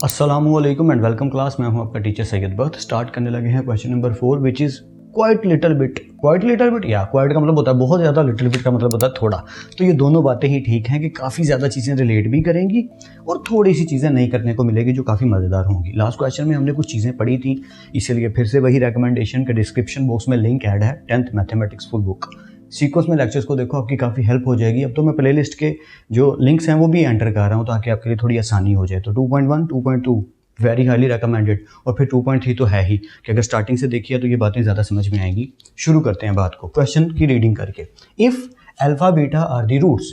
अस्सलामुअलैकुम and welcome class. मैं हूं आपका टीचर सैयद बख्त। स्टार्ट करने लगे हैं question number 4 which is quite little bit या क्वाइट का मतलब होता है बहुत ज़्यादा, लिटिल बिट का मतलब होता है थोड़ा। तो ये दोनों बातें ही ठीक हैं कि काफ़ी ज़्यादा चीज़ें रिलेट भी करेंगी और थोड़ी सी चीज़ें नहीं करने को मिलेगी जो काफ़ी मज़ेदार होंगी। लास्ट क्वेश्चन में हमने कुछ चीज़ें पढ़ी थी, इसीलिए फिर से वही रिकमेंडेशन के डिस्क्रिप्शन बॉक्स में लिंक ऐड है 10th mathematics full book. Sequence में लेक्चर्स को देखो, आपकी काफ़ी हेल्प हो जाएगी। अब तो मैं प्लेलिस्ट के जो लिंक्स हैं वो भी एंटर कर रहा हूँ ताकि आपके लिए थोड़ी आसानी हो जाए। तो 2.1, 2.2 वेरी हाईली रिकमेंडेड और फिर 2.3 तो है ही कि अगर स्टार्टिंग से देखिए तो ये बातें ज़्यादा समझ में आएंगी। शुरू करते हैं बात को क्वेश्चन की रीडिंग करके। If alpha beta are the roots,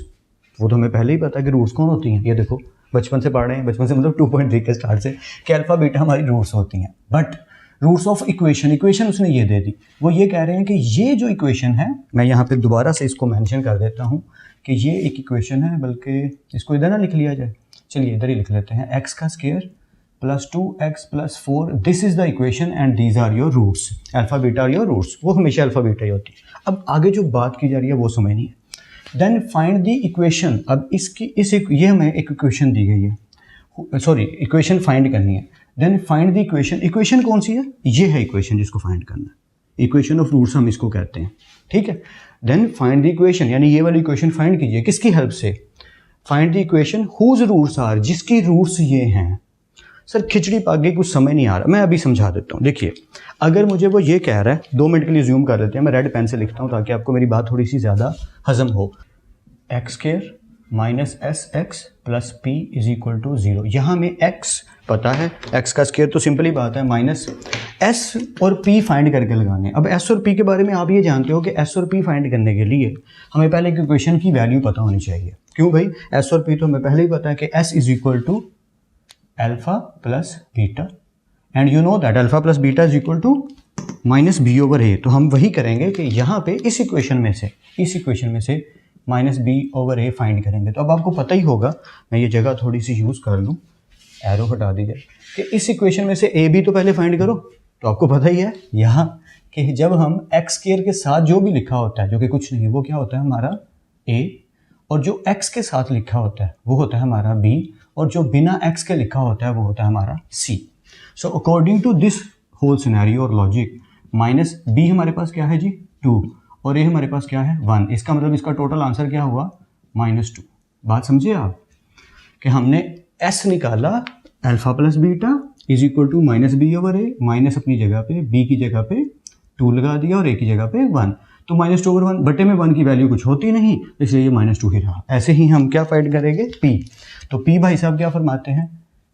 वो तो हमें पहले ही पता है कि रूट्स कौन होती हैं। ये देखो बचपन से पढ़ रहे हैं, बचपन से मतलब 2.3 के स्टार्ट से कि अल्फा बीटा हमारी रूट्स होती हैं। बट रूट्स ऑफ इक्वेशन उसने ये दे दी। वो ये कह रहे हैं कि ये जो इक्वेशन है, मैं यहाँ पे दोबारा से इसको मेंशन कर देता हूँ कि ये एक इक्वेशन है, बल्कि इसको इधर ना लिख लिया जाए, चलिए इधर ही लिख लेते हैं। एक्स का square plus 2x plus 4, this is the equation and these are your roots. Alpha beta are your roots, वो हमेशा अल्फा बीटा ही होती है। अब आगे जो बात की जा रही है वो समझनी है। Then find the equation. अब ये हमें एक इक्वेशन दी गई है, सॉरी इक्वेशन फाइंड करनी है। Then find the equation. Equation कौन सी है? ये है इक्वेशन जिसको फाइंड करना है। इक्वेशन ऑफ रूट्स हम इसको कहते हैं, ठीक है। देन फाइंड द इक्वेशन, यानी ये वाली इक्वेशन फाइंड कीजिए। किसकी हेल्प से? Find the equation whose roots are, जिसकी रूट्स ये हैं। सर खिचड़ी पक गई, कुछ समझ नहीं आ रहा, मैं अभी समझा देता हूँ। देखिए अगर मुझे वो ये कह रहा है, 2 मिनट के लिए जूम कर लेते हैं, मैं रेड पेन से लिखता हूँ ताकि आपको मेरी बात थोड़ी सी ज़्यादा हजम हो। X square minus S x plus P is equal to 0। यहाँ में एक्स पता है, एक्स का स्क्वायर तो सिंपली बात है, माइनस एस और पी फाइंड करके लगाने। अब एस और पी के बारे में आप ये जानते हो कि एस और पी फाइंड करने के लिए हमें पहले एक इक्वेशन की वैल्यू पता होनी चाहिए। क्यों भाई? एस और पी तो हमें पहले ही पता है कि S is equal to alpha plus beta and you know that alpha plus beta is equal to minus B over A. तो हम वही करेंगे कि यहाँ पे इस इक्वेशन में से माइनस बी ओवर ए फाइंड करेंगे। तो अब आपको पता ही होगा, मैं ये जगह थोड़ी सी यूज़ कर लूँ, एरो हटा दीजिए, कि इस इक्वेशन में से ए बी तो पहले फाइंड करो। तो आपको पता ही है यहाँ कि जब हम एक्स स्क्वायर के साथ जो भी लिखा होता है, जो कि कुछ नहीं है, वो क्या होता है हमारा ए, और जो एक्स के साथ लिखा होता है वो होता है हमारा बी, और जो बिना एक्स के लिखा होता है वो होता है हमारा C. So according to this whole scenario और लॉजिक, माइनस बी हमारे पास क्या है जी 2 और ए हमारे पास क्या है 1। इसका मतलब इसका टोटल आंसर क्या हुआ -2। बात समझिए आप कि हमने एस निकाला alpha plus beta is equal to minus B over A, minus अपनी जगह पे बी की जगह पे 2 लगा दिया और ए की जगह पे 1। तो -2 ओवर 1 बटे में 1 की वैल्यू कुछ होती नहीं, इसलिए ये -2 ही रहा। ऐसे ही हम क्या फाइंड करेंगे? पी। तो पी भाई साहब क्या फरमाते हैं,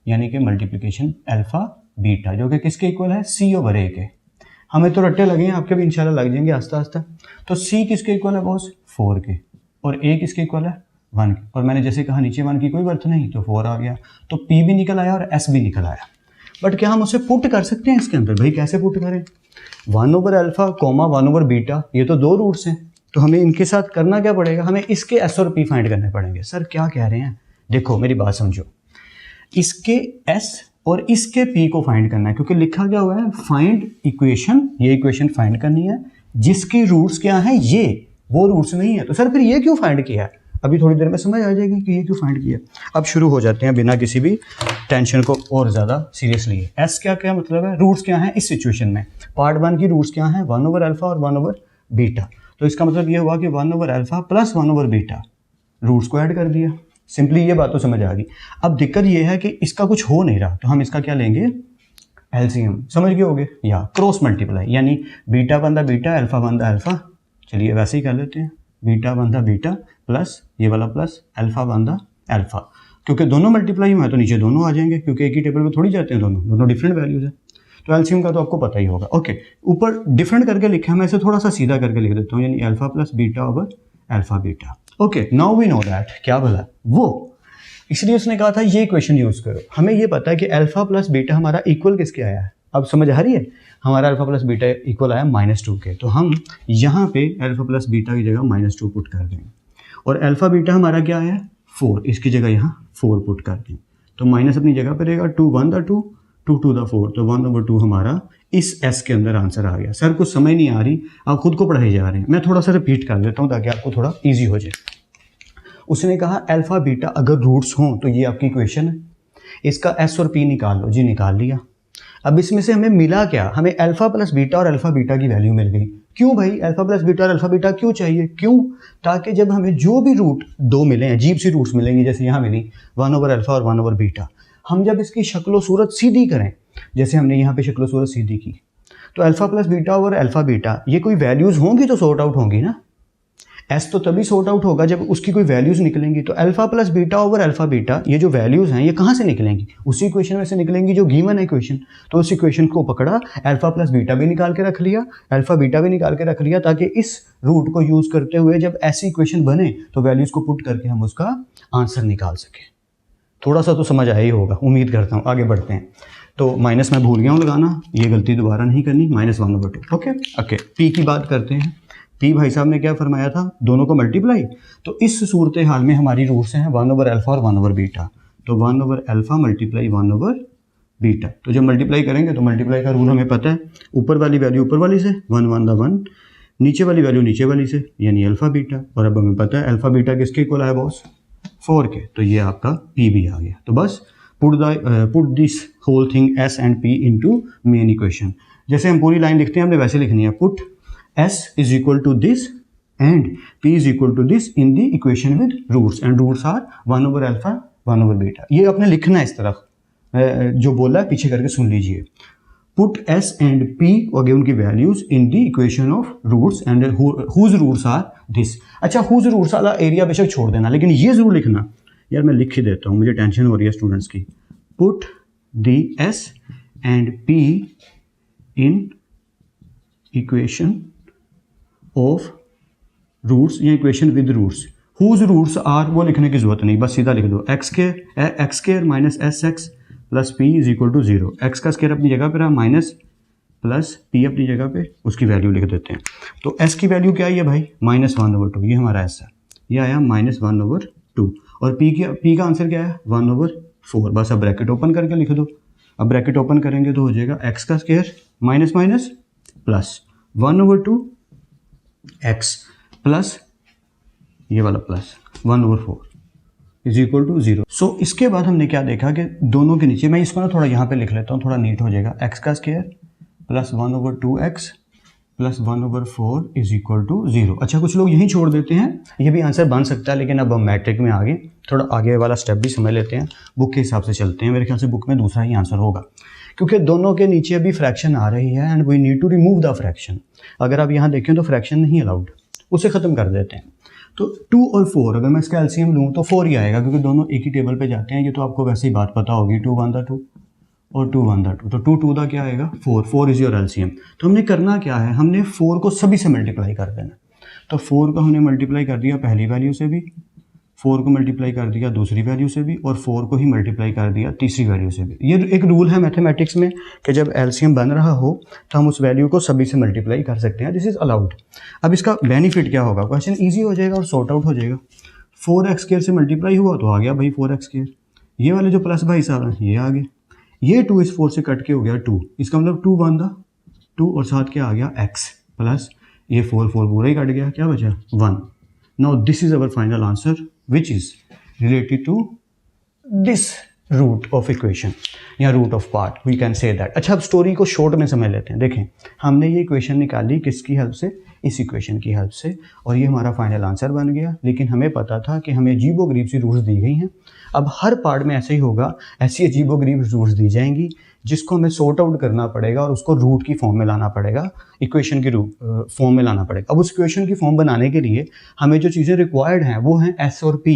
यानी कि मल्टीप्लिकेशन अल्फा बीटा, जो कि किसके इक्वल है? सी ओवर ए के। हमें तो रट्टे लगे हैं, आपके भी इंशाल्लाह लग जाएंगे आस्ता आस्ता। तो सी किसके इक्वल है बॉस? 4 के, और ए किसके इक्वल है? 1 के। और मैंने जैसे कहा नीचे 1 की कोई वर्थ नहीं, तो 4 आ गया। तो पी भी निकल आया और एस भी निकल आया। बट क्या हम उसे पुट कर सकते हैं इसके अंदर? भाई कैसे पुट करें? 1 over alpha comma 1 over beta, ये तो 2 रूट्स हैं, तो हमें इनके साथ करना क्या पड़ेगा? हमें इसके एस और पी फाइंड करने पड़ेंगे। सर क्या कह रहे हैं? देखो मेरी बात समझो, इसके एस और इसके पी को फाइंड करना है, क्योंकि लिखा क्या हुआ है फाइंड इक्वेशन। ये इक्वेशन फाइंड करनी है जिसकी रूट्स क्या है, ये वो रूट्स नहीं है। तो सर फिर ये क्यों फाइंड किया है? अभी थोड़ी देर में समझ आ जाएगी कि ये क्यों फाइंड किया। अब शुरू हो जाते हैं बिना किसी भी टेंशन को और ज़्यादा सीरियस लिए। एस क्या क्या मतलब है, रूट्स क्या है इस सिचुएशन में? पार्ट 1 की रूट्स क्या है? 1 ओवर अल्फा और 1 ओवर बीटा। तो इसका मतलब ये हुआ कि 1 over alpha plus 1 over beta, roots को ऐड कर दिया। सिंपली ये बात तो समझ आ गई। अब दिक्कत ये है कि इसका कुछ हो नहीं रहा, तो हम इसका क्या लेंगे? एलसीएम। समझ गए होगे, या क्रॉस मल्टीप्लाई, यानी बीटा बंदा बीटा, अल्फा बंदा अल्फा। चलिए वैसे ही कर लेते हैं, बीटा बंदा बीटा प्लस ये वाला प्लस अल्फा बंदा अल्फा। क्योंकि दोनों मल्टीप्लाई हुआ है तो नीचे दोनों आ जाएंगे, क्योंकि एक ही टेबल में थोड़ी जाते हैं, दोनों डिफरेंट वैल्यूज है। तो एलसीएम का तो आपको पता ही होगा। ओके, ऊपर डिफरेंट करके लिखा है, मैं इसे थोड़ा सा सीधा करके लिख देता हूँ, यानी alpha plus beta over alpha beta. Okay, now we know that. क्या बोला वो? इसलिए उसने कहा था ये इक्वेशन यूज करो। हमें ये पता है कि अल्फा प्लस बीटा हमारा इक्वल किसके आया है? अब समझ आ रही है? हमारा अल्फा प्लस बीटा इक्वल आया -2 के। तो हम यहाँ पे अल्फा प्लस बीटा की जगह -2 पुट कर देंगे, और अल्फा बीटा हमारा क्या आया? 4, इसकी जगह यहाँ 4 पुट कर दें। तो माइनस अपनी जगह पे रहेगा, 2 1 द 2 2 2 द 4, तो 1 ओवर 2 हमारा इस एस के अंदर आंसर आ गया। सर कुछ समझ नहीं आ रही, आप खुद को पढ़ाई जा रहे हैं, मैं थोड़ा सा रिपीट कर देता हूँ ताकि आपको थोड़ा ईजी हो जाए। उसने कहा अल्फा बीटा अगर रूट्स हों तो ये आपकी इक्वेशन है, इसका एस और पी निकाल लो जी, निकाल लिया। अब इसमें से हमें मिला क्या, हमें अल्फा प्लस बीटा और अल्फा बीटा की वैल्यू मिल गई। क्यों भाई, अल्फा प्लस बीटा और अल्फा बीटा क्यों चाहिए, क्यों, ताकि जब हमें जो भी रूट दो मिले, अजीब सी रूट्स मिलेंगी जैसे यहाँ मिली 1 ओवर अल्फा और 1 ओवर बीटा, हम जब इसकी शक्लो सूरत सीधी करें, जैसे हमने यहाँ पे शक्लो सूरत सीधी की, तो alpha plus beta over alpha beta ये कोई वैल्यूज़ होंगी तो सॉर्ट आउट होंगी ना। एस तो तभी सॉर्ट आउट होगा जब उसकी कोई वैल्यूज़ निकलेंगी। तो alpha plus beta over alpha beta ये जो वैल्यूज़ हैं ये कहाँ से निकलेंगी, उसी इक्वेशन में से निकलेंगी जो गिवन है इक्वेशन। तो उस इक्वेशन को पकड़ा, अल्फा प्लस बीटा भी निकाल के रख लिया, अल्फा बीटा भी निकाल के रख लिया, ताकि इस रूट को यूज़ करते हुए जब ऐसी इक्वेशन बने तो वैल्यूज़ को पुट करके हम उसका आंसर निकाल सकें। थोड़ा सा तो समझ आया ही होगा, उम्मीद करता हूँ। आगे बढ़ते हैं। तो माइनस मैं भूल गया हूँ लगाना, ये गलती दोबारा नहीं करनी, -1/2। ओके, पी की बात करते हैं। पी भाई साहब ने क्या फरमाया था, दोनों को मल्टीप्लाई। तो इस सूरत हाल में हमारी रूट्स हैं 1 ओवर अल्फा और 1 ओवर बीटा। तो 1 over alpha multiply 1 over beta. तो जब मल्टीप्लाई करेंगे तो मल्टीप्लाई का रूल हमें पता है, ऊपर वाली वैल्यू ऊपर वाली से 1 1 1, नीचे वाली वैल्यू नीचे वाली से, यानी अल्फा बीटा। और अब हमें पता है अल्फा बीटा किसके इक्वल आया बॉस, 4 के। तो ये आपका पी भी आ गया। तो बस put this whole thing S and P into main equation. जैसे हम पूरी लाइन लिखते हैं हमने वैसे लिखनी है, put S is equal to this and P is equal to this in the equation with roots, and roots are 1 over alpha 1 over beta। ये आपने लिखना है इस तरफ, जो बोला है पीछे करके सुन लीजिए। Put S and P और गिवन की values in the equation of roots and whose roots are this। अच्छा, whose roots वाला एरिया बेशक छोड़ देना, लेकिन ये जरूर लिखना। यार मैं लिख ही देता हूँ, मुझे टेंशन हो रही है स्टूडेंट्स की। Put the S and P in equation of roots या equation with roots. Whose roots are वो लिखने की जरूरत नहीं, बस सीधा लिख दो X square minus S x plus P is equal to 0। X का स्केयर अपनी जगह पे रहा, माइनस प्लस पी अपनी जगह पे, उसकी वैल्यू लिख देते हैं। तो एस की वैल्यू क्या आई है भाई, -1/2। ये हमारा एस है, ये आया -1/2। और पी का आंसर क्या है 1/4। बस अब ब्रैकेट ओपन करके लिख दो। अब ब्रैकेट ओपन करेंगे तो हो जाएगा एक्स का square minus minus plus 1/2 x plus ये वाला प्लस 1/4 इज इक्वल टू 0। सो इसके बाद हमने क्या देखा कि दोनों के नीचे, मैं इसको ना थोड़ा यहाँ पे लिख लेता हूँ, थोड़ा नीट हो जाएगा। x का square plus 1/2x plus 1/4 is equal to 0। अच्छा, कुछ लोग यहीं छोड़ देते हैं, ये भी आंसर बन सकता है, लेकिन अब हम मैट्रिक में आगे थोड़ा आगे वाला स्टेप भी समझ लेते हैं। बुक के हिसाब से चलते हैं, मेरे ख्याल से बुक में दूसरा ही आंसर होगा, क्योंकि दोनों के नीचे अभी फ्रैक्शन आ रही है and we need to remove the fraction. अगर आप यहाँ देखें तो फ्रैक्शन नहीं अलाउड, उसे ख़त्म कर देते हैं। तो 2 और 4 अगर मैं इसका एलसीएम लूँ तो 4 ही आएगा, क्योंकि दोनों एक ही टेबल पे जाते हैं। ये तो आपको वैसे ही बात पता होगी, 2 1 2 और 2 1 2। तो 2 2 क्या आएगा 4 इज योर एलसीएम। तो हमने करना क्या है, हमने 4 को सभी से मल्टीप्लाई कर देना। तो 4 को हमने मल्टीप्लाई कर दिया पहली वैल्यू से भी, 4 को मल्टीप्लाई कर दिया दूसरी वैल्यू से भी, और 4 को ही मल्टीप्लाई कर दिया तीसरी वैल्यू से भी। ये एक रूल है मैथमेटिक्स में कि जब एलसीएम बन रहा हो तो हम उस वैल्यू को सभी से मल्टीप्लाई कर सकते हैं। This is allowed. अब इसका बेनिफिट क्या होगा, क्वेश्चन ईजी हो जाएगा और सॉर्ट आउट हो जाएगा। 4x² से मल्टीप्लाई हुआ तो आ गया भाई 4x²। ये वाले जो प्लस भाई साहब हैं ये आ गए, ये 2 इस 4 से कट के हो गया 2, इसका मतलब 2 1 2 और साथ क्या आ गया x प्लस ये 4 पूरा ही कट गया, क्या बचा 1। Now this is our final answer which is related to this root of equation या root of part, we can say that। अच्छा, अब स्टोरी को शॉर्ट में समझ लेते हैं। देखें, हमने ये इक्वेशन निकाली किसकी हेल्प से, इस इक्वेशन की हेल्प से, और ये हमारा फाइनल आंसर बन गया। लेकिन हमें पता था कि हमें अजीबोगरीब सी रूट्स दी गई हैं। अब हर पार्ट में ऐसे ही होगा, ऐसी अजीबोगरीब रूट्स दी जाएंगी जिसको हमें सॉर्ट आउट करना पड़ेगा और उसको रूट की फॉर्म में लाना पड़ेगा, इक्वेशन की फॉर्म में लाना पड़ेगा। अब उस इक्वेशन की फॉर्म बनाने के लिए हमें जो चीज़ें रिक्वायर्ड हैं वो हैं एस और पी।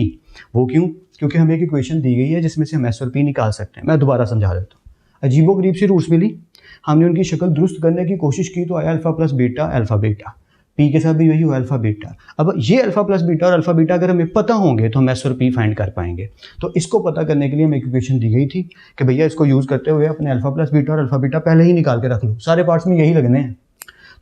वो क्यों, क्योंकि हमें एक इक्वेशन दी गई है जिसमें से हम एस और पी निकाल सकते हैं। मैं दोबारा समझा देता हूँ। अजीबोगरीब सी रूट्स मिली, हमने उनकी शक्ल दुरुस्त करने की कोशिश की तो आया alpha plus beta alpha beta. P के साथ भी वही हुआ अल्फा बीटा। अब ये अल्फा प्लस बीटा और अल्फा बीटा अगर हमें पता होंगे तो हम एस और पी फाइंड कर पाएंगे। तो इसको पता करने के लिए हमें इक्वेशन दी गई थी कि भैया इसको यूज़ करते हुए अपने अल्फा प्लस बीटा और अल्फा बीटा पहले ही निकाल के रख लो, सारे पार्ट्स में यही लगने हैं।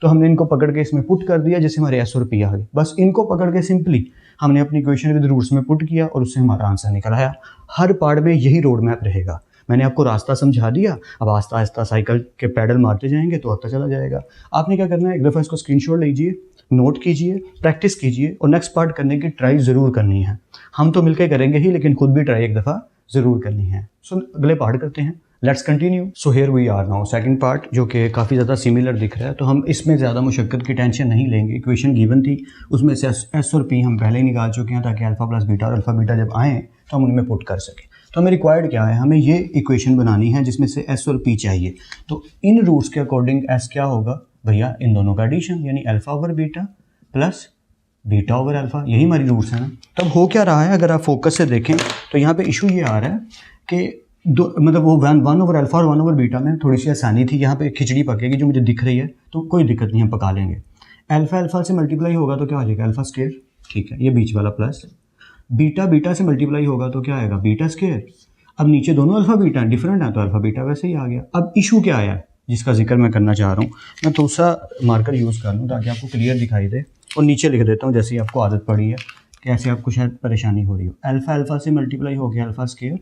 तो हमने इनको पकड़ के इसमें पुट कर दिया, जैसे हमारे एस और पी आ गए। बस इनको पकड़ के सिंपली हमने अपनी इक्वेशन विद रूट्स में पुट किया और उससे हमारा आंसर निकल आया। हर पार्ट में यही रोड मैप रहेगा। मैंने आपको रास्ता समझा दिया, अब आस्ता आस्ता साइकिल के पैडल मारते जाएंगे तो आता चला जाएगा। आपने क्या करना है, एक दफ़ा इसको स्क्रीनशॉट लीजिए, नोट कीजिए, प्रैक्टिस कीजिए और नेक्स्ट पार्ट करने की ट्राई ज़रूर करनी है। हम तो मिलकर करेंगे ही, लेकिन खुद भी ट्राई एक दफ़ा ज़रूर करनी है। सो अगले पार्ट करते हैं, let's continue. So here we are now, second part जो कि काफ़ी ज़्यादा सिमिलर दिख रहा है, तो हम इसमें ज़्यादा मुशक्क़त की टेंशन नहीं लेंगे। इक्वेशन गिवन थी, उसमें से एस और पी हम पहले ही निकाल चुके हैं ताकि अल्फ़ा प्लस बीटा और अल्फ़ा बीटा जब आएँ तो हम उनमें पुट कर सकें। तो हमें रिक्वायर्ड क्या है, हमें ये इक्वेशन बनानी है जिसमें से एस और पी चाहिए। तो इन रूट्स के अकॉर्डिंग एस क्या होगा भैया, इन दोनों का एडिशन, यानी alpha over beta plus beta over alpha, यही हमारी रूट्स हैं ना। तब हो क्या रहा है, अगर आप फोकस से देखें तो यहाँ पे इशू ये आ रहा है कि मतलब वो वन ओवर अल्फ़ा और वन ओवर बीटा में थोड़ी सी आसानी थी, यहाँ पे खिचड़ी पकेगी जो मुझे दिख रही है, तो कोई दिक्कत नहीं, हम पका लेंगे। अल्फ़ा अल्फ़ा से मल्टीप्लाई होगा तो क्या हो जाएगा, अल्फ़ा स्क्वायर, ठीक है, ये बीच वाला प्लस बीटा बीटा से मल्टीप्लाई होगा तो क्या आएगा, बीटा स्क्वायर। अब नीचे दोनों अल्फ़ा बीटा डिफरेंट है तो अल्फ़ा बीटा वैसे ही आ गया। अब इशू क्या आया है जिसका जिक्र मैं करना चाह रहा हूँ, मैं थोड़ा सा मार्कर यूज़ कर लूँ ताकि आपको क्लियर दिखाई दे, और नीचे लिख देता हूँ जैसे ही आपको आदत पड़ी है कि ऐसे आपको शायद परेशानी हो रही हो। अल्फ़ा अल्फ़ा से मल्टीप्लाई हो गया alpha square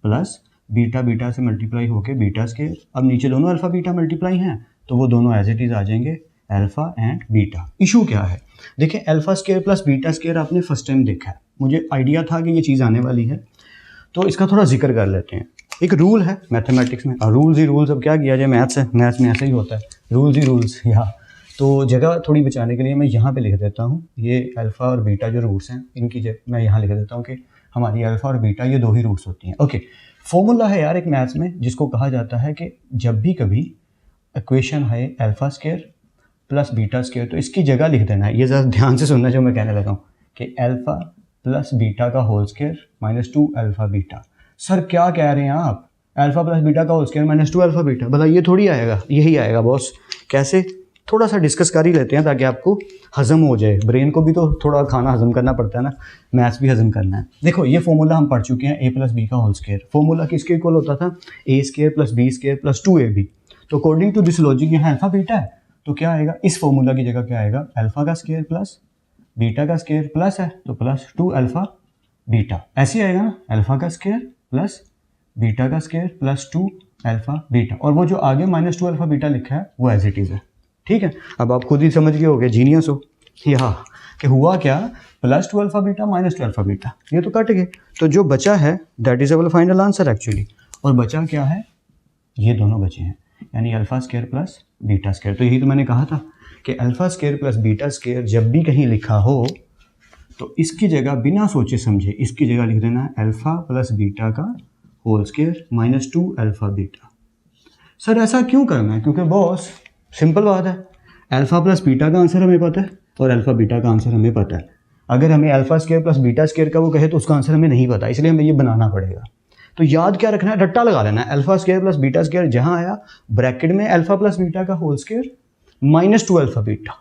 plus beta beta से मल्टीप्लाई हो गया बीटा स्क्वायर। अब नीचे दोनों अल्फ़ा बीटा मल्टीप्लाई हैं तो वो दोनों एज इट इज़ आ जाएंगे अल्फ़ा एंड बीटा। इशू क्या है, देखिए alpha square plus beta square आपने फर्स्ट टाइम देखा है, मुझे आइडिया था कि ये चीज़ आने वाली है, तो इसका थोड़ा जिक्र कर लेते हैं। एक रूल है मैथमेटिक्स में, और रूल्स ही रूल्स, अब क्या किया जाए, मैथ्स है, मैथ्स में ऐसा ही होता है, रूल्स ही रूल्स। यहाँ तो जगह थोड़ी बचाने के लिए मैं यहाँ पे लिख देता हूँ, ये अल्फ़ा और बीटा जो रूट्स हैं इनकी जगह मैं यहाँ लिख देता हूँ कि हमारी अल्फ़ा और बीटा ये दो ही रूट्स होती हैं। ओके, फॉर्मूला है यार एक मैथ्स में जिसको कहा जाता है कि जब भी कभी इक्वेशन है alpha square plus beta square तो इसकी जगह लिख देना है, ये ज़रा ध्यान से सुनना जो मैं कहने लगा हूँ, कि अल्फ़ा प्लस बीटा का whole square minus 2 alpha beta. Sir क्या कह रहे हैं आप, अल्फ़ा प्लस बीटा का whole square minus 2 alpha beta, भला ये थोड़ी आएगा, यही आएगा बॉस। कैसे, थोड़ा सा डिस्कस कर ही लेते हैं ताकि आपको हज़म हो जाए, ब्रेन को भी तो थोड़ा खाना हज़म करना पड़ता है ना, मैथ्स भी हज़म करना है। देखो ये फॉर्मूला हम पढ़ चुके हैं, ए प्लस बी का होल स्क्वायर, फॉर्मूला किसके इक्वल होता था, A square plus B square plus 2ab। तो अकॉर्डिंग टू दिस लॉजिक यहाँ अल्फ़ा बीटा है तो क्या आएगा, इस फॉर्मूला की जगह क्या आएगा, अल्फ़ा का स्क्वायर प्लस बीटा का स्क्वायर प्लस है तो प्लस 2 अल्फ़ा बीटा, ऐसे आएगा ना, अल्फ़ा का स्क्वायर प्लस बीटा का स्क्वायर प्लस 2 अल्फ़ा बीटा, और वो जो आगे माइनस 2 अल्फ़ा बीटा लिखा है वो एज इट इज़ है, ठीक है। अब आप खुद ही समझ गए होगे, जीनियस हो यहाँ कि हुआ क्या, plus 2 alpha beta minus 2 alpha beta, ये तो कट गए, तो जो बचा है that is our final answer actually. और बचा क्या है, ये दोनों बचे हैं, यानी alpha square plus beta square. तो यही तो मैंने कहा था कि alpha square plus beta square जब भी कहीं लिखा हो तो इसकी जगह बिना सोचे समझे इसकी जगह लिख देना है अल्फ़ा प्लस बीटा का whole square minus 2 alpha beta. Sir ऐसा क्यों करना है, क्योंकि बॉस सिंपल बात है, अल्फ़ा प्लस बीटा का आंसर हमें पता है और अल्फ़ा बीटा का आंसर हमें पता है। अगर हमें alpha square plus beta square का वो कहे तो उसका आंसर हमें नहीं पता, इसलिए हमें ये बनाना पड़ेगा। तो याद क्या रखना है, रट्टा लगा लेना है, alpha square plus beta square जहाँ आया ब्रैकेट में अल्फ़ा प्लस बीटा का whole square minus 2 alpha beta,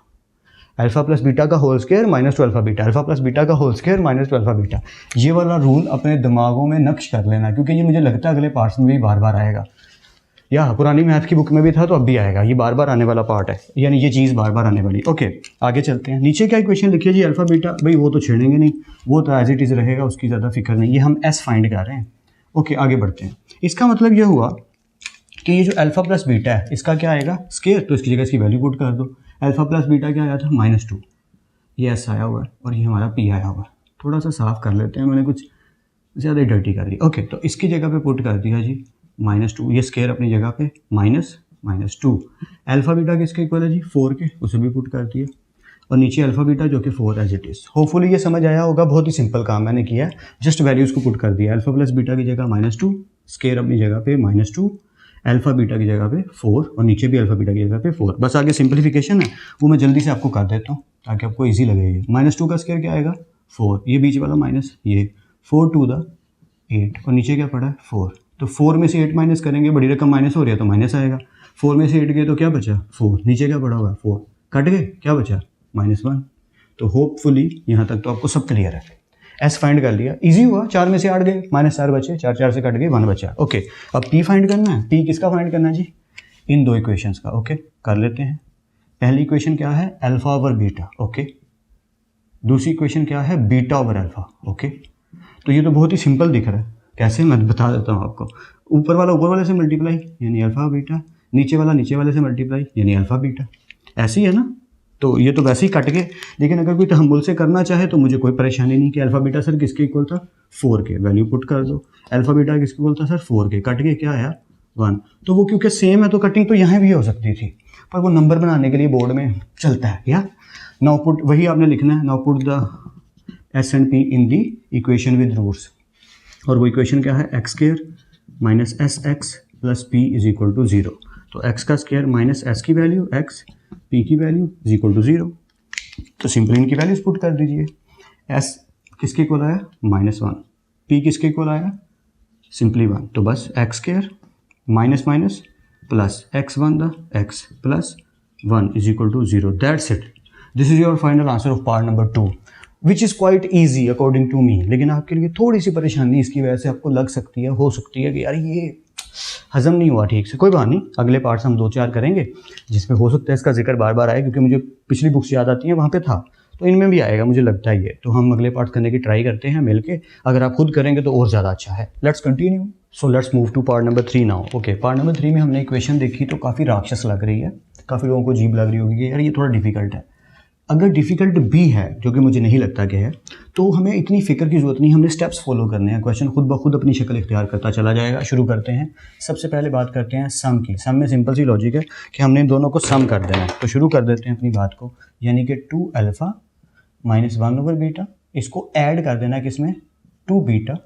alpha plus beta का whole square minus 2 alpha beta, alpha plus beta का whole square minus 2 alpha beta. ये वाला रूल अपने दिमागों में नक्श कर लेना, क्योंकि ये मुझे लगता है अगले पार्ट्स में भी बार बार आएगा, या पुरानी मैथ की बुक में भी था तो अब भी आएगा, ये बार बार आने वाला पार्ट है, यानी ये चीज़ बार बार आने वाली। ओके आगे चलते हैं, नीचे क्या इक्वेशन लिखिए जी, अल्फ़ा बीटा, भाई वो तो छेड़ेंगे नहीं, वो तो एज इट इज़ रहेगा, उसकी ज़्यादा फिक्र नहीं, ये हम एस फाइंड कर रहे हैं। ओके आगे बढ़ते हैं, इसका मतलब ये हुआ कि ये जो अल्फ़ा प्लस बीटा है इसका क्या आएगा, स्क्वायर, तो इसकी जगह इसकी वैल्यू पुट कर दो, अल्फ़ा प्लस बीटा क्या आया था -2, ये एस आया हुआ है और ये हमारा पी आया हुआ है। थोड़ा सा साफ़ कर लेते हैं, मैंने कुछ ज़्यादा ही डर्टी कर दिया। ओके तो इसकी जगह पे पुट कर दिया जी -2, ये स्क्वायर अपनी जगह पे -2, अल्फ़ा बीटा किसके इक्वल है जी 4 के, उसे भी पुट कर दिया, और नीचे अल्फ़ा बीटा जो कि 4 एज इट इज़। होपफुली ये समझ आया होगा, बहुत ही सिंपल काम मैंने किया है, जस्ट वैल्यूज़ को पुट कर दिया, अल्फ़ा प्लस बीटा की जगह -2, स्क्वायर अपनी जगह पे -2, अल्फ़ा बीटा की जगह पे 4 और नीचे भी अल्फ़ा बीटा की जगह पे 4। बस आगे सिंप्लीफिकेशन है वो मैं जल्दी से आपको कर देता हूँ ताकि आपको इजी लगे। ये -2 का स्क्वायर क्या आएगा 4, ये बीच वाला माइनस, ये 4 टू द 8 और नीचे क्या पड़ा है 4, तो 4 में से 8 माइनस करेंगे, बड़ी रकम माइनस हो रही है तो माइनस आएगा, 4 में से 8 गए तो क्या बचा 4, नीचे क्या पड़ा हुआ 4, कट गए क्या बचा -1। तो होपफुली यहाँ तक तो आपको सब क्लियर है, एस फाइंड कर लिया, इजी हुआ, 4 में से 8 गए, -4 बचे, 4 से कट गए 1 बचा। ओके अब पी फाइंड करना है, पी किसका फाइंड करना है जी, इन दो इक्वेशंस का। ओके कर लेते हैं, पहली इक्वेशन क्या है अल्फा ओवर बीटा, ओके, दूसरी इक्वेशन क्या है बीटा ओवर अल्फा। ओके तो ये तो बहुत ही सिंपल दिख रहा है, कैसे मैं बता देता हूँ आपको, ऊपर वाला ऊपर वाले से मल्टीप्लाई यानी अल्फा बीटा, नीचे वाला नीचे वाले से मल्टीप्लाई यानी अल्फा बीटा, ऐसे ही है ना। तो ये तो वैसे ही कट गए, लेकिन अगर कोई तहम्मुल से करना चाहे तो मुझे कोई परेशानी नहीं कि अल्फ़ा बीटा सर किसके इक्वल था 4 के, वैल्यू पुट कर दो। अल्फ़ा बीटा किसके इक्वल था सर 4 के, कट गए क्या आया 1। तो वो क्योंकि सेम है तो कटिंग तो यहाँ भी हो सकती थी, पर वो नंबर बनाने के लिए बोर्ड में चलता है या। नाउ पुट, वही आपने लिखना है, now put the S and P in the equation with roots, और वो इक्वेशन क्या है x square minus S x plus P is equal to 0। तो एक्स का स्क्वायर माइनस एस की वैल्यू एक्स, पी की वैल्यू इज इक्वल टू 0। तो simply इनकी वैल्यूज पुट कर दीजिए। एस किसके इक्वल आया -1, पी किसके इक्वल आया सिंपली 1। तो बस x square minus minus plus x one the x plus 1 is equal to 0। That's it, this is your final answer of part number 2 which is quite easy according to me. लेकिन आपके लिए थोड़ी सी परेशानी इसकी वजह से आपको लग सकती है, हो सकती है कि यार ये हजम नहीं हुआ ठीक से। कोई बात नहीं, अगले पार्ट से हम 2-4 करेंगे जिसमें हो सकता है इसका जिक्र बार बार आए, क्योंकि मुझे पिछली बुक्स याद आती हैं वहाँ पे था, तो इनमें भी आएगा मुझे लगता है ये। तो हम अगले पार्ट करने की ट्राई करते हैं मिलके, अगर आप खुद करेंगे तो और ज़्यादा अच्छा है। Let's continue. So let's move to part number 3 now. Okay, part number 3 में हमने इक्वेशन देखी तो काफ़ी राक्षस लग रही है, काफ़ी लोगों को अजीब लग रही होगी कि यार ये थोड़ा डिफिकल्ट है। अगर डिफ़िकल्ट भी है, जो कि मुझे नहीं लगता कि है, तो हमें इतनी फ़िक्र की ज़रूरत नहीं, हमने स्टेप्स फॉलो करने हैं, क्वेश्चन खुद ब खुद अपनी शक्ल इख्तियार करता चला जाएगा। शुरू करते हैं। सबसे पहले बात करते हैं सम की। सम में सिंपल सी लॉजिक है कि हमने इन दोनों को सम कर देना है, तो शुरू कर देते हैं अपनी बात को, यानी कि 2 अल्फ़ा माइनस 1 ओवर बीटा, इसको ऐड कर देना है किसमें 2 beta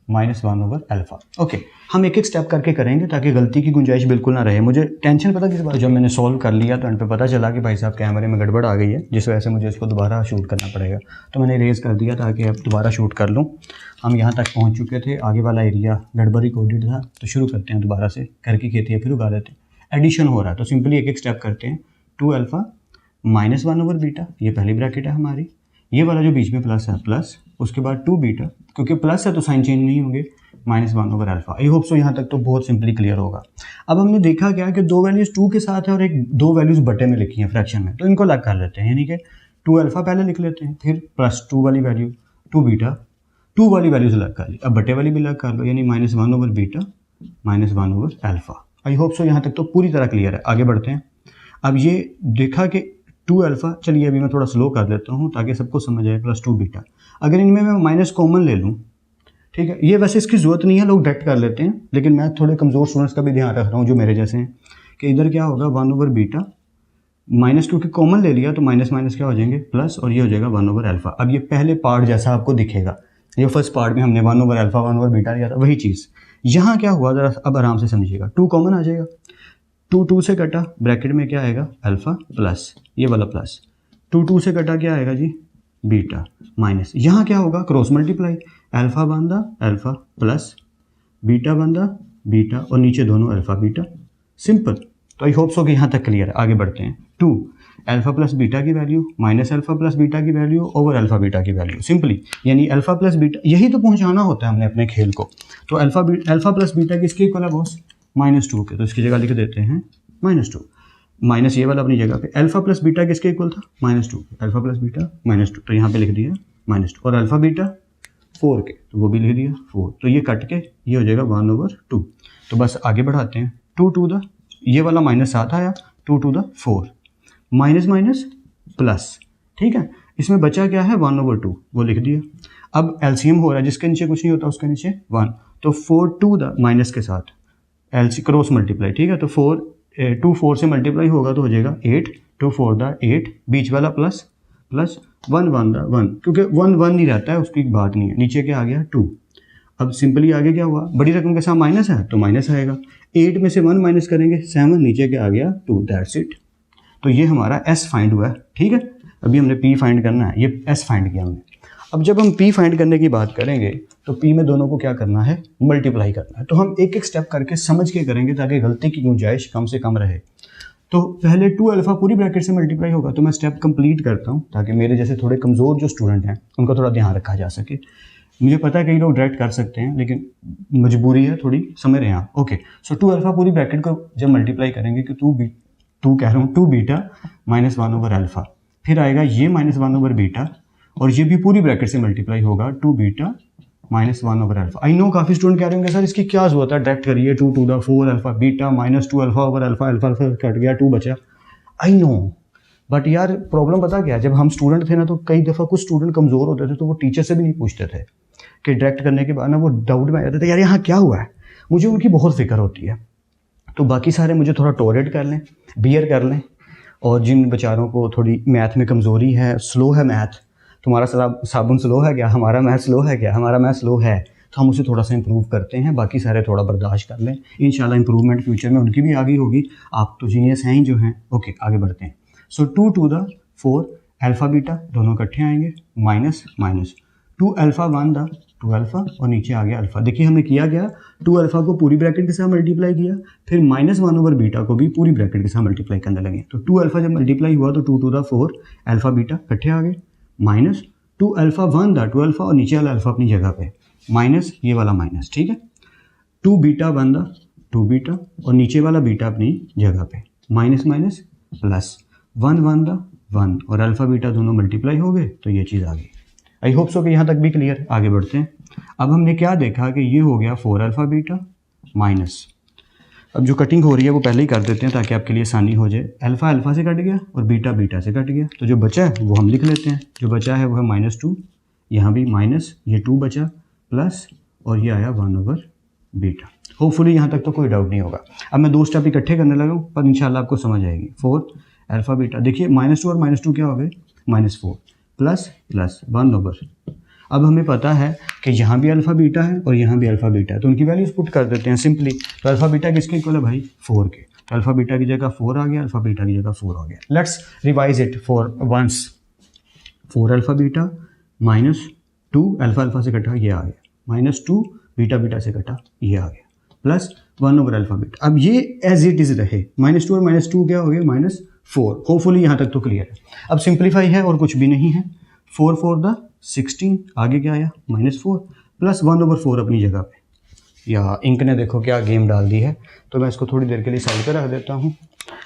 minus 1 over alpha. Okay, हम एक एक स्टेप करके करेंगे ताकि गलती की गुंजाइश बिल्कुल ना रहे। मुझे टेंशन पता किस बात, जब मैंने सॉल्व कर लिया तो एंड पे पता चला कि भाई साहब कैमरे में गड़बड़ आ गई है, जिस वजह से मुझे इसको दोबारा शूट करना पड़ेगा। तो मैंने इरेज कर दिया ताकि अब दोबारा शूट कर लूँ। हम यहाँ तक पहुँच चुके थे, आगे वाला एरिया गड़बड़ रिकॉर्डेड था, तो शुरू करते हैं दोबारा से, घर की खेती है फिर उगा देते हैं। एडिशन हो रहा है तो सिंपली एक एक स्टेप करते हैं। 2 अल्फ़ा माइनस 1 ओवर बीटा, ये पहली ब्रैकेट है हमारी, ये वाला जो बीच में प्लस है प्लस, उसके बाद 2 बीटा, क्योंकि प्लस है तो साइन चेंज नहीं होंगे, minus 1 over alpha. I hope so यहाँ तक तो बहुत सिंपली क्लियर होगा। अब हमने देखा क्या कि 2 वैल्यूज़ 2 के साथ है और 2 वैल्यूज़ बटे में लिखी हैं फ्रैक्शन में, तो इनको अलग कर लेते हैं, यानी कि 2 अल्फ़ा पहले लिख लेते हैं, फिर प्लस 2 वाली वैल्यू 2 बीटा, 2 वाली वैल्यूज़ अलग कर ली, अब बटे वाली भी अलग कर लो, यानी minus 1 over beta minus 1 over alpha. I hope so यहाँ तक तो पूरी तरह क्लियर है। आगे बढ़ते हैं। अब ये देखा कि 2 अल्फ़ा, चलिए अभी मैं थोड़ा स्लो कर देता हूँ ताकि सबको समझ आए, प्लस 2 बीटा। अगर इनमें मैं माइनस कॉमन ले लूँ, ठीक है, ये वैसे इसकी ज़रूरत नहीं है, लोग डायरेक्ट कर लेते हैं, लेकिन मैं थोड़े कमज़ोर स्टूडेंट्स का भी ध्यान रख रहा हूँ जो मेरे जैसे हैं, कि इधर क्या होगा 1 ओवर बीटा माइनस, क्योंकि कॉमन ले लिया तो माइनस माइनस क्या हो जाएंगे प्लस, और ये हो जाएगा 1 ओवर अल्फ़ा। अब ये पहले पार्ट जैसा आपको दिखेगा, ये फर्स्ट पार्ट में हमने 1 ओवर अल्फ़ा 1 ओवर बीटा लिया था, वही चीज़ यहाँ क्या हुआ ज़रा अब आराम से समझिएगा। 2 कॉमन आ जाएगा, 2 से कटा, ब्रैकेट में क्या आएगा अल्फ़ा प्लस ये वाला प्लस, 2 से कटा क्या आएगा जी बीटा माइनस, यहाँ क्या होगा क्रॉस मल्टीप्लाई, अल्फ़ा बंदा अल्फ़ा प्लस बीटा बंदा बीटा, और नीचे दोनों अल्फ़ा बीटा, सिंपल। तो आई होप सो कि यहाँ तक क्लियर है। आगे बढ़ते हैं। 2 अल्फ़ा प्लस बीटा की value minus alpha plus beta की वैल्यू ओवर अल्फ़ा बीटा की वैल्यू, सिंपली, यानी अल्फ़ा प्लस बीटा, यही तो पहुँचाना होता है हमने अपने खेल को। तो अल्फ़ा प्लस बीटा किसके इक्वल है बॉस -2 के, तो इसकी जगह लिख देते हैं -2, माइनस ये वाला अपनी जगह पे, अल्फ़ा प्लस बीटा किसके इक्वल था -2, अल्फ़ा प्लस बीटा -2, तो यहाँ पे लिख दिया -2, और अल्फ़ा बीटा 4 के, तो वो भी लिख दिया 4, तो ये कट के ये हो जाएगा 1 ओवर 2। तो बस आगे बढ़ाते हैं। 2 टू द, ये वाला माइनस 7 आया, 2 to the 4, minus minus plus, ठीक है, इसमें बचा क्या है 1 ओवर 2, वो लिख दिया। अब एलसीएम हो रहा है, जिसके नीचे कुछ नहीं होता उसके नीचे 1, तो 4 टू द माइनस के साथ एलसी क्रॉस मल्टीप्लाई, ठीक है, तो 2 4 से मल्टीप्लाई होगा तो हो जाएगा 8, 2 4 द 8, बीच वाला प्लस प्लस 1 1 द 1, क्योंकि 1 1 नहीं रहता है उसकी बात नहीं है, नीचे क्या आ गया 2। अब सिंपली आगे क्या हुआ, बड़ी रकम के साथ माइनस है तो माइनस आएगा, 8 में से 1 माइनस करेंगे 7, नीचे क्या आ गया 2, दैट्स इट। तो ये हमारा एस फाइंड हुआ है, ठीक है। अभी हमने पी फाइंड करना है, ये एस फाइंड किया हमने। अब जब हम पी फाइंड करने की बात करेंगे तो पी में दोनों को क्या करना है मल्टीप्लाई करना है, तो हम एक एक स्टेप करके समझ के करेंगे ताकि गलती की गुंजाइश कम से कम रहे। तो पहले 2 अल्फ़ा पूरी ब्रैकेट से मल्टीप्लाई होगा, तो मैं स्टेप कंप्लीट करता हूँ ताकि मेरे जैसे थोड़े कमज़ोर जो स्टूडेंट हैं उनका थोड़ा ध्यान रखा जा सके। मुझे पता है कई लोग डायरेक्ट कर सकते हैं, लेकिन मजबूरी है थोड़ी, समझ रहे हैं आप। ओके, सो 2 अल्फ़ा पूरी ब्रैकेट को जब मल्टीप्लाई करेंगे कि 2 बीटा माइनस 1 ओवर अल्फ़ा, फिर आएगा ये -1 ओवर बीटा, और ये भी पूरी ब्रैकेट से मल्टीप्लाई होगा 2 beta minus 1 over alpha. I know काफ़ी स्टूडेंट कह रहे होंगे सर इसकी क्या ज़रूरत है, डायरेक्ट करिए 2 to the 4 alpha beta minus 2 alpha over alpha, alpha cut गया 2 बचा। आई नो, बट यार प्रॉब्लम पता क्या है, जब हम स्टूडेंट थे ना तो कई दफ़ा कुछ स्टूडेंट कमज़ोर होते थे तो वो टीचर से भी नहीं पूछते थे कि डायरेक्ट करने के बाद ना वो डाउट में आ जाते थे यार यहाँ क्या हुआ है, मुझे उनकी बहुत फिक्र होती है। तो बाकी सारे मुझे थोड़ा टॉलरेट कर लें, बियर कर लें, और जिन बेचारों को थोड़ी मैथ में कमज़ोरी है, स्लो है मैथ, तुम्हारा साबुन स्लो है क्या, हमारा मैथ स्लो है क्या, हमारा मैथ स्लो है, तो हम उसे थोड़ा सा इंप्रूव करते हैं, बाकी सारे थोड़ा बर्दाश्त कर लें। इंशाल्लाह इंप्रूवमेंट फ्यूचर में उनकी भी आगे होगी, आप तो जीनियस हैं ही जो हैं। ओके आगे बढ़ते हैं। सो 2 to the 4 अल्फ़ा बीटा दोनों इकट्ठे आएंगे, minus minus 2 alpha 1 the 2 alpha और नीचे आ गया अल्फ़ा। देखिए हमने किया क्या, 2 अल्फ़ा को पूरी ब्रैकेट के साथ मल्टीप्लाई किया, फिर -1 बीटा को भी पूरी ब्रैकेट के साथ मल्टीप्लाई करने लगे। तो 2 अल्फ़ा जब मल्टीप्लाई हुआ तो 2 to the 4 अल्फ़ा बीटा इकट्ठे आ गए, माइनस 2 अल्फ़ा 1 द 2 अल्फ़ा और नीचे वाला अल्फ़ा अपनी जगह पे, माइनस ये वाला माइनस, ठीक है। 2 बीटा 1 द 2 बीटा और नीचे वाला बीटा अपनी जगह पे, माइनस माइनस प्लस 1 1 द 1 और अल्फ़ा बीटा दोनों मल्टीप्लाई हो गए, तो ये चीज़ आ गई। आई होप सो कि यहाँ तक भी क्लियर। आगे बढ़ते हैं। अब हमने क्या देखा कि ये हो गया 4 अल्फ़ा बीटा माइनस, अब जो कटिंग हो रही है वो पहले ही कर देते हैं ताकि आपके लिए आसानी हो जाए। अल्फ़ा अल्फ़ा से कट गया और बीटा बीटा से कट गया, तो जो बचा है वो हम लिख लेते हैं। जो बचा है वो है -2, यहाँ भी माइनस, ये 2 बचा, प्लस और ये आया 1 बीटा। होपफुली यहाँ तक तो कोई डाउट नहीं होगा। अब मैं 2 स्टेप इकट्ठे करने लगा हूँ, पर इंशाल्लाह आपको समझ आएगी। 4 अल्फ़ा बीटा, देखिए -2 और -2 क्या हो गए, -4 प्लस प्लस 1 अब हमें पता है कि यहाँ भी अल्फ़ा बीटा है और यहाँ भी अल्फ़ा बीटा है, तो उनकी वैल्यूज पुट कर देते हैं सिंपली। तो अल्फ़ा बीटा किसके इक्वल है भाई, 4 के, तो अल्फ़ा बीटा की जगह 4 आ गया, अल्फ़ा बीटा की जगह 4 आ गया। Let's revise it for once. 4 alpha beta -2 alpha alpha से कटा ये आ गया, -2 बीटा बीटा से कटा ये आ गया, प्लस 1 अल्फ़ा बीटा। अब ये एज इट इज़ रहे, -2 और -2 क्या हो गया, -4। होपफुली यहाँ तक तो क्लियर है। अब सिंप्लीफाई है और कुछ भी नहीं है। 4 4 द 16, आगे क्या आया, -4 प्लस 1/4 अपनी जगह पे। या इंक ने देखो क्या गेम डाल दी है, तो मैं इसको थोड़ी देर के लिए साइड पे रख देता हूँ।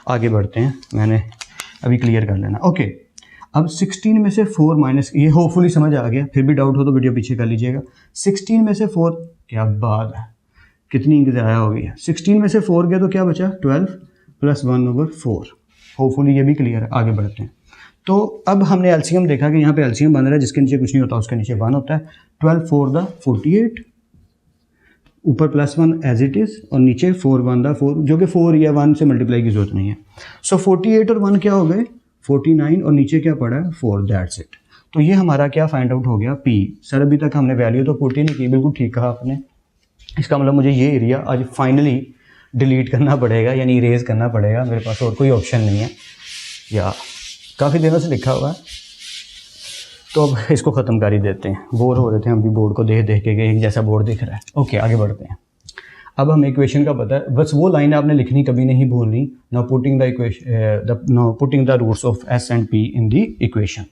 आगे बढ़ते हैं, मैंने अभी क्लियर कर लेना। ओके अब 16 में से 4 माइनस, ये होपफुली समझ आ गया, फिर भी डाउट हो तो वीडियो पीछे कर लीजिएगा। 16 में से 4, क्या बात है, कितनी इंक ज़ाया हो गई है। 16 में से 4 गया तो क्या बचा, 12 प्लस 1/4। होपफुली ये भी क्लियर है। आगे बढ़ते हैं। तो अब हमने एलसीएम देखा कि यहाँ पे एलसीएम बन रहा है, जिसके नीचे कुछ नहीं होता उसके नीचे 1 होता है। 12 4 द 48, ऊपर +1 एज इट इज़ और नीचे 4 1 द 4, जो कि 4 या 1 से मल्टीप्लाई की जरूरत नहीं है। सो 48 और 1 क्या हो गए, 49 और नीचे क्या पड़ा है, 4, दैट्स इट। तो ये हमारा क्या फाइंड आउट हो गया, पी। सर अभी तक हमने वैल्यू तो पुट ही नहीं की, बिल्कुल ठीक कहा आपने। इसका मतलब मुझे ये एरिया आज फाइनली डिलीट करना पड़ेगा, यानी इरेज करना पड़ेगा, मेरे पास और कोई ऑप्शन नहीं है। या काफ़ी दिनों से लिखा हुआ है, तो अब इसको ख़त्म कर ही देते हैं। बोर हो रहे थे हम भी बोर्ड को देख देख के, एक जैसा बोर्ड दिख रहा है। ओके आगे बढ़ते हैं। अब हमें इक्वेशन का पता है, बस वो लाइन आपने लिखनी कभी नहीं भूलनी, now putting the roots of S and P in the equation.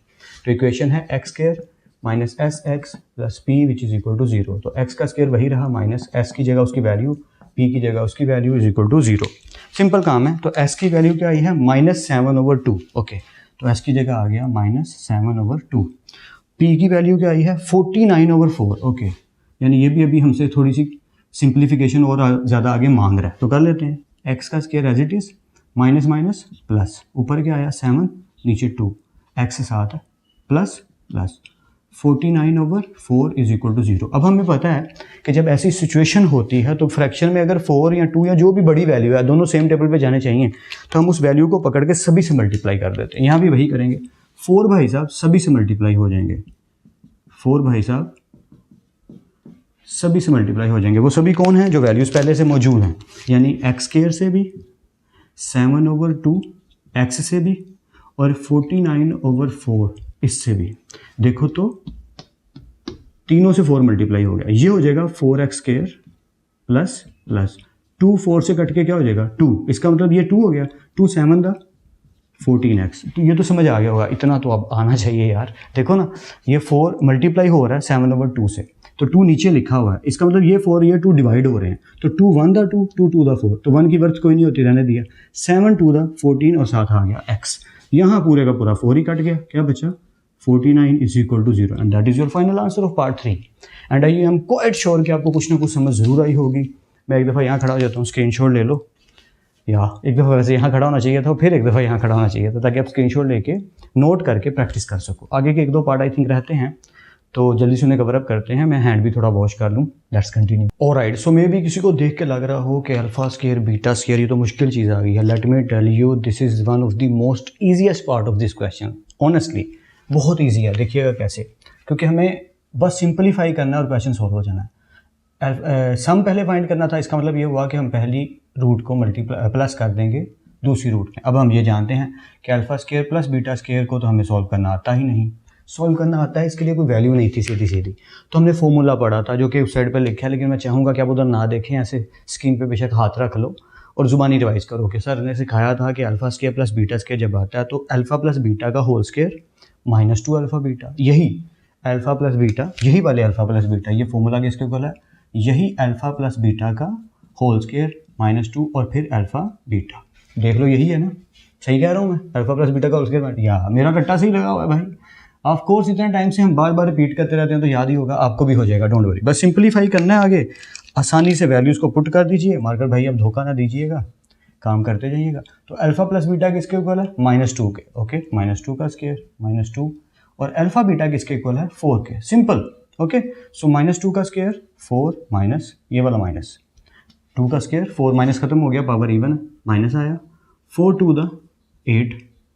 तो इक्वेशन है x² minus SX plus P which is equal to 0। तो x का स्क्वायर वही रहा, माइनस S की जगह उसकी वैल्यू, P की जगह उसकी value is equal to 0। Simple काम है। तो S की वैल्यू क्या आई है, -7/2। ओके तो S की जगह आ गया -7/2। P की वैल्यू क्या आई है, 49/4। ओके यानी ये भी अभी हमसे थोड़ी सी सिंप्लीफिकेशन और ज़्यादा आगे मांग रहा है, तो कर लेते हैं। x का square as it is, minus minus plus, ऊपर क्या आया 7, नीचे 2, x 7 है, plus plus 49/4 is equal to 0। अब हमें पता है कि जब ऐसी सिचुएशन होती है तो फ्रैक्शन में अगर 4 या 2 या जो भी बड़ी वैल्यू है, दोनों सेम टेबल पे जाने चाहिए, तो हम उस वैल्यू को पकड़ के सभी से मल्टीप्लाई कर देते हैं। यहाँ भी वही करेंगे। 4 भाई साहब सभी से मल्टीप्लाई हो जाएंगे, 4 भाई साहब सभी से मल्टीप्लाई हो जाएंगे। वो सभी कौन हैं, जो वैल्यूज़ पहले से मौजूद हैं, यानी x² से भी, 7/2 x से भी और 49/4 इससे भी। देखो तो तीनों से 4 मल्टीप्लाई हो गया, ये हो जाएगा 4x² प्लस प्लस 2 4 से कट के क्या हो जाएगा 2, इसका मतलब ये 2 हो गया, 2 7 द 14x। तो ये तो समझ आ गया होगा, इतना तो अब आना चाहिए यार। देखो ना ये 4 मल्टीप्लाई हो रहा है 7/2 से, तो 2 नीचे लिखा हुआ है, इसका मतलब ये 4 ये 2 डिवाइड हो रहे हैं, तो 2 1 द 2, 2 2 द 4, तो 1 की वर्थ कोई नहीं होती, रहने दिया। 7 2 द 14 और साथ आ गया x, यहाँ पूरे का पूरा 4 ही कट गया, क्या बचा 49 is equal to 0 and that is your final answer of part 3। And I am quite sure कि आपको कुछ ना कुछ समझ जरूर आई होगी। मैं एक दफ़ा यहाँ खड़ा हो जाता हूँ, स्क्रीनशॉट ले लो, या एक दफ़ा वैसे यहाँ खड़ा होना चाहिए था, फिर एक दफ़ा यहाँ खड़ा होना चाहिए था, ताकि आप स्क्रीनशॉट लेके नोट करके प्रैक्टिस कर सको। आगे के 1-2 पार्ट आई थिंक रहते हैं, तो जल्दी से उन्हें कवर अप करते हैं। मैं हैंड भी थोड़ा वॉश कर लूँ। Let's continue. ऑलराइट, सो मे भी किसी को देख के लग रहा हो कि अल्फा स्क्वायर बीटा स्क्वायर ये तो मुश्किल चीज़ आ गई है। Let me tell you, this is one of the most easiest part of this question. Honestly बहुत ईजी है। देखिएगा कैसे, क्योंकि हमें बस सिंपलीफाई करना है और क्वेश्चन सॉल्व हो जाना है। सम पहले फाइंड करना था, इसका मतलब ये हुआ कि हम पहली रूट को प्लस कर देंगे दूसरी रूट में। अब हम ये जानते हैं कि alpha square plus beta square को तो हमें सॉल्व करना आता ही नहीं। सॉल्व करना आता है, इसके लिए कोई वैल्यू नहीं थी सीधी, तो हमने फॉर्मूला पढ़ा था जो कि उस साइड पर लिखा है, लेकिन मैं चाहूँगा कि आप उधर ना देखें, ऐसे स्क्रीन पे बेशक हाथ रख लो और ज़ुबानी रिवाइज करो कि सर ने सिखाया था कि alpha square plus beta square जब आता है तो अल्फा प्लस बीटा का होल स्क्वायर -2 अल्फा बीटा, यही अल्फा प्लस बीटा, यही वाले अल्फा प्लस बीटा, ये फॉर्मूला किसके इक्वल है, यही अल्फा प्लस बीटा का होल स्क्वायर -2 और फिर अल्फा बीटा। देख लो यही है ना, सही कह रहा हूँ मैं, अल्फा प्लस बीटा का होल स्क्वायर। या मेरा रट्टा सही लगा हुआ है भाई। ऑफ कोर्स इतने टाइम से हम बार बार रिपीट करते रहते हैं तो याद ही होगा, आपको भी हो जाएगा, डोंट वरी। बस सिंपलीफाई करना है, आगे आसानी से वैल्यूज़ को पुट कर दीजिए। मार्कर भाई अब धोखा ना दीजिएगा, काम करते जाइएगा। तो अल्फा प्लस बीटा किसके इक्वल है, -2 के। ओके, -2 का स्क्वायर -2 और अल्फा बीटा किसके इक्वल है, 4 के। सिंपल। ओके, सो -2 का स्क्वायर 4 माइनस ये वाला -2 का स्क्वायर, 4 माइनस खत्म हो गया, पावर इवन माइनस आया, 4 टू द 8।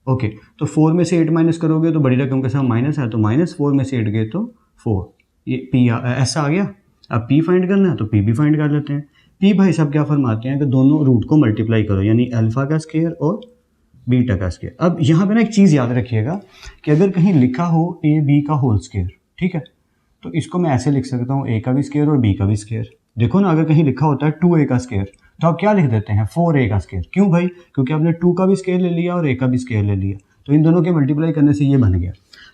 ओके, तो 4 में से 8 माइनस करोगे तो बड़ी रकम के साथ माइनस है, तो -4 में से 8 गए तो 4। ये पी ऐसा आ गया। अब पी फाइंड करना है तो पी भी फाइंड कर लेते हैं। पी भाई साहब क्या फरमाते हैं कि दोनों रूट को मल्टीप्लाई करो, यानी अल्फा का स्क्वायर और बीटा का स्क्वायर। अब यहाँ पे ना एक चीज़ याद रखिएगा कि अगर कहीं लिखा हो ए बी का होल स्क्वायर, ठीक है, तो इसको मैं ऐसे लिख सकता हूँ, ए का भी स्क्वायर और बी का भी स्क्वायर। देखो ना, अगर कहीं लिखा होता है 2a का स्क्वायर तो आप क्या लिख देते हैं, 4a का स्क्वायर। क्यों भाई, क्योंकि आपने 2 का भी स्क्वायर ले लिया और a का भी स्क्वायर ले लिया, तो इन दोनों के मल्टीप्लाई करने से ये बन गया।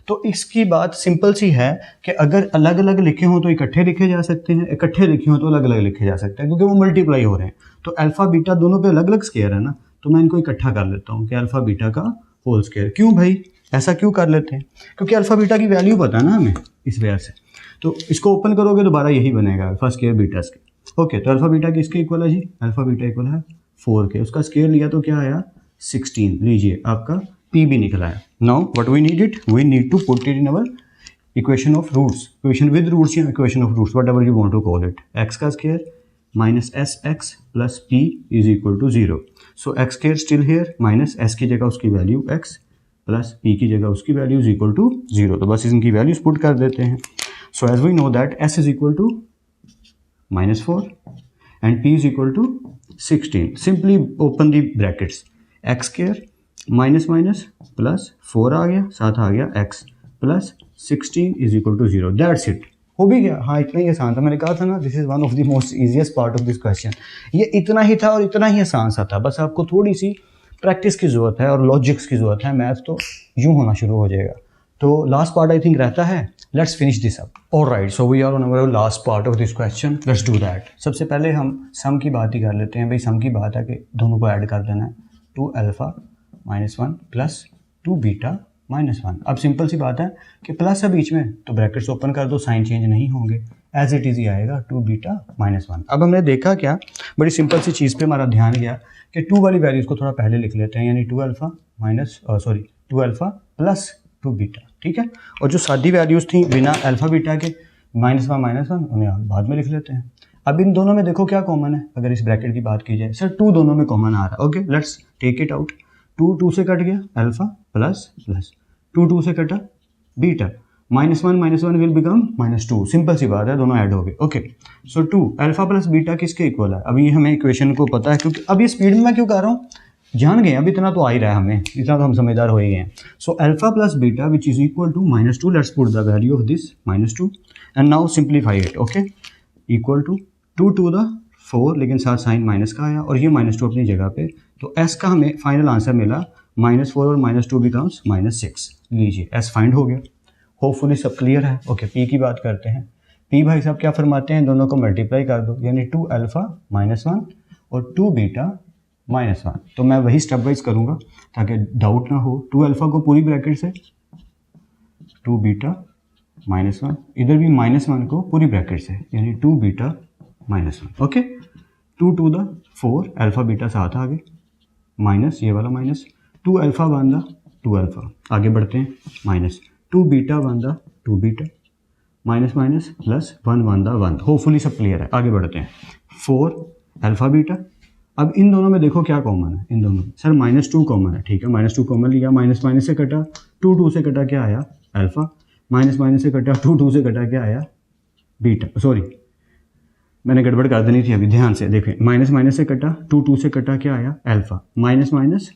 तो इसकी बात सिंपल सी है कि अगर अलग अलग लिखे हों तो इकट्ठे लिखे जा सकते हैं, इकट्ठे लिखे हों तो अलग अलग लिखे जा सकते हैं, क्योंकि वो मल्टीप्लाई हो रहे हैं। तो अल्फा बीटा दोनों पे अलग अलग स्क्वायर है ना, तो मैं इनको इकट्ठा कर लेता हूँ कि अल्फा बीटा का होल स्क्वायर। क्यों भाई, ऐसा क्यों कर लेते हैं, क्योंकि अल्फा बीटा की वैल्यू पता है ना हमें, इस वजह से। तो इसको ओपन करोगे दोबारा यही बनेगा, alpha square beta square. Okay, तो अल्फा बीटा किसके इक्वल है जी, अल्फा बीटा इक्वल है 4 के। उसका स्क्वायर लिया तो क्या आया, 16। लीजिए आपका पी भी निकल आया। Now what we need it, we need to put it in our equation of roots, equation with roots या equation of roots, whatever you want to call it. X का square minus S x plus P is equal to 0। So X square still here, minus S की जगह उसकी value x plus P की जगह उसकी value is equal to 0। तो बस इनकी वैल्यूज पुट कर देते हैं। So as we know that S is equal to -4 and p is equal to 16. Simply open the brackets. x square minus minus plus 4 आ गया, साथ आ गया x plus 16 is equal to 0। That's it, हो भी गया। हाँ, इतना ही आसान था। मैंने कहा था ना, this is one of the most easiest part of this question. ये इतना ही था और इतना ही आसान सा था, बस आपको थोड़ी सी प्रैक्टिस की ज़रूरत है और लॉजिक्स की ज़रूरत है। मैथ तो यूँ होना शुरू हो जाएगा। तो लास्ट पार्ट आई थिंक रहता है, let's finish this up. Alright, so we are on our last part of this question, let's do that. सबसे पहले हम सम की बात ही कर लेते हैं। भाई सम की बात है कि दोनों को ऐड कर देना है, 2 अल्फा -1 प्लस 2 बीटा -1। अब सिंपल सी बात है कि प्लस है बीच में, तो ब्रैकेट्स ओपन कर दो, साइन चेंज नहीं होंगे, एज इट इज़ ही आएगा 2 बीटा -1। अब हमने देखा क्या, बड़ी सिंपल सी चीज़ पे हमारा ध्यान गया कि 2 वाली वैल्यूज़ को थोड़ा पहले लिख लेते हैं, यानी 2 अल्फा प्लस 2 बीटा, ठीक है। और जो सादी वैल्यूज़ थी बिना अल्फा बीटा के -1 उन्हें आप बाद में लिख लेते हैं। अब इन दोनों में देखो क्या कॉमन है, अगर इस ब्रैकेट की बात की जाए, सर 2 दोनों में कॉमन आ रहा है। Okay, let's take it out. 2 से कट गया अल्फा प्लस 2 से कटा बीटा, -1 विल बिकम -2। सिंपल सी बात है, दोनों ऐड हो गए। Okay, so 2 alpha plus beta किसके इक्वल है। अभी हमें इक्वेशन को पता है, क्योंकि अब ये स्पीड में मैं क्यों कर रहा हूँ, जान गए, अब इतना तो आ ही रहा है हमें, इतना तो हम समझदार हो ही गए हैं। So alpha plus beta which is equal to -2, let's put the value of this -2 and now simplify it. Okay, equal to 2 to the 4, लेकिन साथ साइन माइनस का आया और ये -2 अपनी जगह पे, तो s का हमें फाइनल आंसर मिला -4 और -2 बिकम्स -6। लीजिए s फाइंड हो गया। होपफुली सब क्लियर है। ओके, p की बात करते हैं। p भाई साहब क्या फरमाते हैं, दोनों को मल्टीप्लाई कर दो, यानी 2 अल्फा -1 और 2 बीटा -1। तो मैं वही स्टेप वाइज करूँगा ताकि डाउट ना हो। 2 अल्फा को पूरी ब्रैकेट से, 2 बीटा -1, इधर भी -1 को पूरी ब्रैकेट से, यानी 2 beta -1। Okay, 2 to the 4 alpha beta साथ आ गए, माइनस ये वाला माइनस, 2 अल्फ़ा बांधा 2 अल्फ़ा, आगे बढ़ते हैं माइनस 2 बीटा बांधा 2 बीटा, माइनस माइनस प्लस 1 बांधा 1। होपफुली सब क्लियर है, आगे बढ़ते हैं 4 अल्फ़ा बीटा। अब इन दोनों में देखो क्या कॉमन है, इन दोनों में सर -2 कॉमन है, ठीक है -2 कॉमन लिया, माइनस माइनस से कटा 2 से कटा क्या आया अल्फ़ा, माइनस माइनस से कटा 2 से कटा क्या आया बीटा, सॉरी मैंने गड़बड़ कर देनी थी अभी, ध्यान से देखें, माइनस माइनस से कटा 2 से कटा क्या आया अल्फ़ा, माइनस माइनस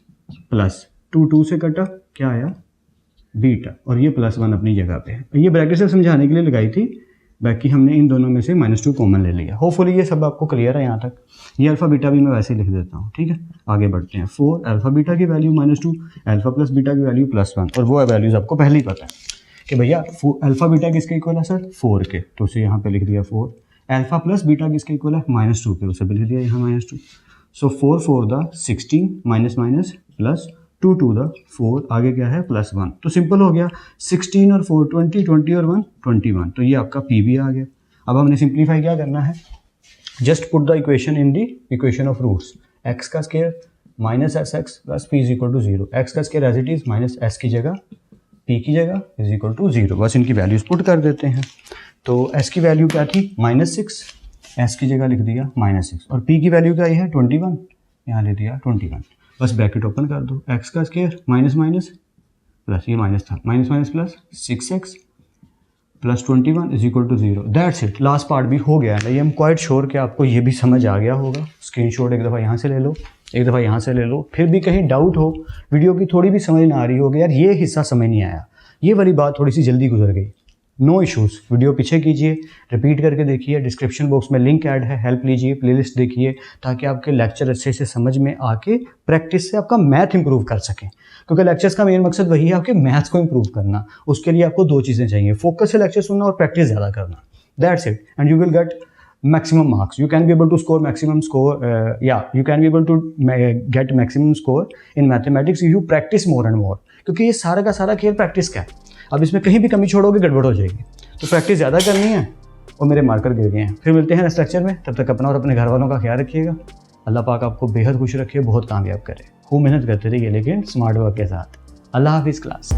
प्लस 2 से कटा क्या आया बीटा, और ये +1 अपनी जगह पे है। ये ब्रैकेट से समझाने के लिए लगाई थी, बाकी हमने इन दोनों में से -2 कॉमन ले लिया। होपफुली ये सब आपको क्लियर है यहाँ तक। ये अल्फ़ा बीटा भी मैं वैसे ही लिख देता हूँ, ठीक है। आगे बढ़ते हैं 4 अल्फ़ा बीटा की वैल्यू -2, अल्फ़ा प्लस बीटा की वैल्यू +1, और वो वैल्यूज़ आपको पहले ही पता है कि भैया अल्फ़ा बीटा किसके इक्वल है सर 4 के, तो उसे यहाँ पे लिख दिया 4। अल्फ़ा प्लस बीटा किसके इक्वल है -2 के, उसे भी लिख दिया यहाँ -2। सो 4 4 the 16 minus minus plus 2 2 the 4, आगे क्या है +1। तो सिंपल हो गया, 16 और 4 20, 20 और 1 21, तो ये आपका पी भी आ गया। अब हमने सिंप्लीफाई क्या करना है, just put the equation in the equation of roots, X का square minus S x plus P is equal to 0, X का square as it is minus S की जगह पी की जगह इज इक्वल टू 0, बस इनकी वैल्यूज पुट कर देते हैं। तो एस की वैल्यू क्या थी -6, एस की जगह लिख दिया -6, और पी की वैल्यू क्या आई है 21, यहाँ लिख दिया 21, बस ब्रैकेट ओपन कर दो, एक्स का स्क्वायर माइनस माइनस प्लस ये माइनस था, minus minus plus 6x plus 21 is equal to 0। That's it, last part भी हो गया है। आई एम क्वाइट श्योर कि आपको ये भी समझ आ गया होगा। स्क्रीनशॉट एक दफ़ा यहाँ से ले लो, एक दफ़ा यहाँ से ले लो, फिर भी कहीं डाउट हो, वीडियो की थोड़ी भी समझ ना आ रही होगी, यार ये हिस्सा समझ नहीं आया, ये वाली बात थोड़ी सी जल्दी गुजर गई, नो इश्यूज़, वीडियो पीछे कीजिए, रिपीट करके देखिए, डिस्क्रिप्शन बॉक्स में लिंक ऐड है, हेल्प लीजिए, प्लेलिस्ट देखिए, ताकि आपके लेक्चर अच्छे से समझ में आके प्रैक्टिस से आपका मैथ इंप्रूव कर सकें, क्योंकि लेक्चर्स का मेन मकसद वही है, आपके मैथ्स को इंप्रूव करना। उसके लिए आपको 2 चीज़ें चाहिए, फोकस से लेक्चर सुनना और प्रैक्टिस ज़्यादा करना, that's it, and you will get maximum marks. You can be able to score maximum score, you can be able to get maximum score in mathematics if you practice more and more, क्योंकि ये सारा का सारा खेल practice का है। अब इसमें कहीं भी कमी छोड़ोगे गड़बड़ हो जाएगी, तो प्रैक्टिस ज़्यादा करनी है। और मेरे मार्कर गिर गए हैं, फिर मिलते हैं नेक्स्ट लेक्चर में, तब तक अपना और अपने घर वालों का ख्याल रखिएगा। अल्लाह पाक आपको बेहद खुश रखे, बहुत कामयाब करे, खूब मेहनत करते रहिए लेकिन स्मार्ट वर्क के साथ। अल्लाह हाफिज़ क्लास।